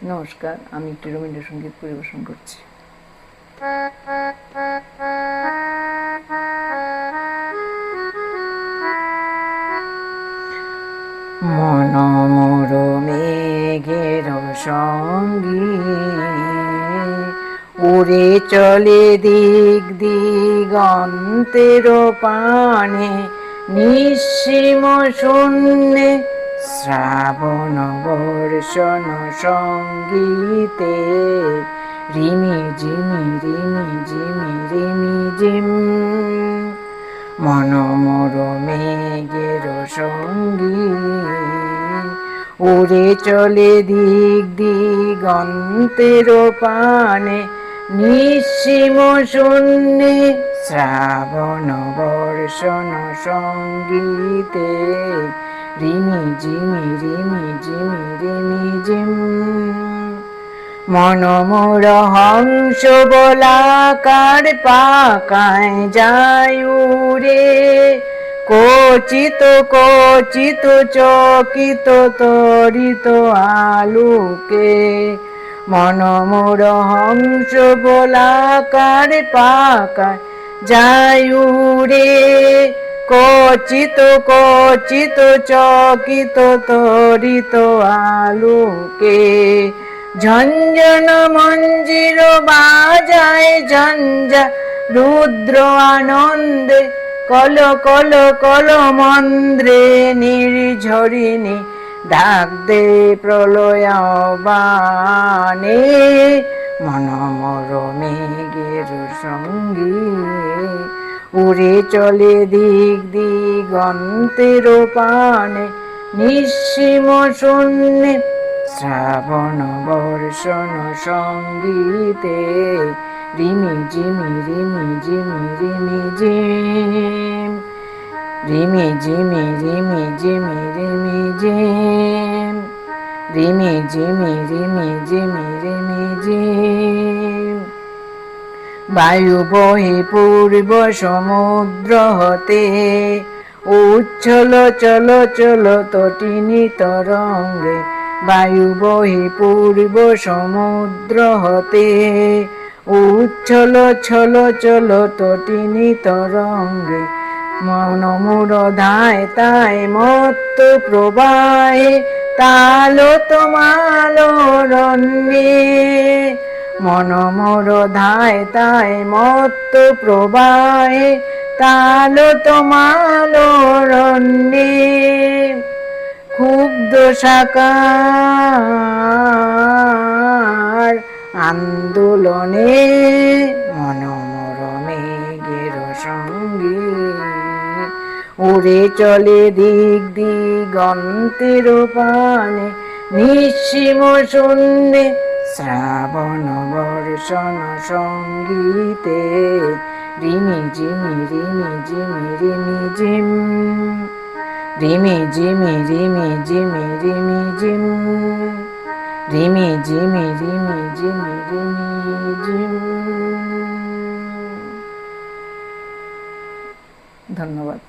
নমস্কার, আমি একটি রবীন্দ্রসঙ্গীত পরিবেশন করছি। মন মোর মেঘের সঙ্গী, উড়ে চলে দিক দিগন্তের পানে, নিঃসীম শূন্যে শ্রাবণ বর্ষণ সঙ্গীতে। রিমি ঝিমি রিমি ঝিমি রিমি ঝিম, মন মোর মেঘের সঙ্গী, উড়ে চলে দিক দিগন্তের পানে, নিঃসীম শূন্যে শ্রাবণ বর্ষণ সঙ্গীতে। রিমি ঝিমি রিমি ঝিমি রিমি ঝিম, মন মোর হংস বলাকার পাকায় যায় উড়ে, কচিত কচিত চকিত তরিত আলোকে। মন মোর হংস বলাকার পাকায় যায় উড়ে, কচিত কচিত চকিত তরিত আলোকে। ঝঞ্ঝন মঞ্জির বাজায় ঝঞ্ঝা রুদ্র আনন্দে, কল কল কল মন্দ্রে নির্ঝরিণী ডাক দে প্রলয় বানে। মন মোর মেঘের সঙ্গী, উড়ে চলে দিক দিগন্তের পানে, নিঃসীম শূন্যে শ্রাবণ বর্ষণ সঙ্গীতে। রিমি ঝিমি রিমি ঝিমি রিমি ঝিম, রিমি ঝিমি রিমি ঝিমি রিমি ঝিম, রিমি ঝিমি রিমি ঝিমি রিমি ঝিম। বায়ু বহে পূর্ব সমুদ্র হতে, উচ্ছল চল চল তটিনী তরঙ্গে। বায়ু বহে পূর্ব সমুদ্র হতে, উচ্ছল ছল চল তটিনী তরঙ্গে। মন মোর ধায় তাই মত্ত প্রবাহে, তাল তোমাল রণ্যে। মন মোর ধায় তাই মত্ত প্রবাহে, তাল তোমাল রণ্যে। ক্ষুব্ধ সাকার আন্দোলনে, মন মোর মেঘের সঙ্গী, উড়ে চলে দিক দিগন্তের পানে, নিঃসীম শূন্যে শ্রাবণ বর্ষণ সঙ্গীতে। রিমি ঝিমি রিমি ঝিমি রিমি ঝিম, রিমি ঝিমি রিমি ঝিমি রিমি ঝিম, রিমি ঝিমি রিমি ঝিমি রিমি ঝিম। ধন্যবাদ।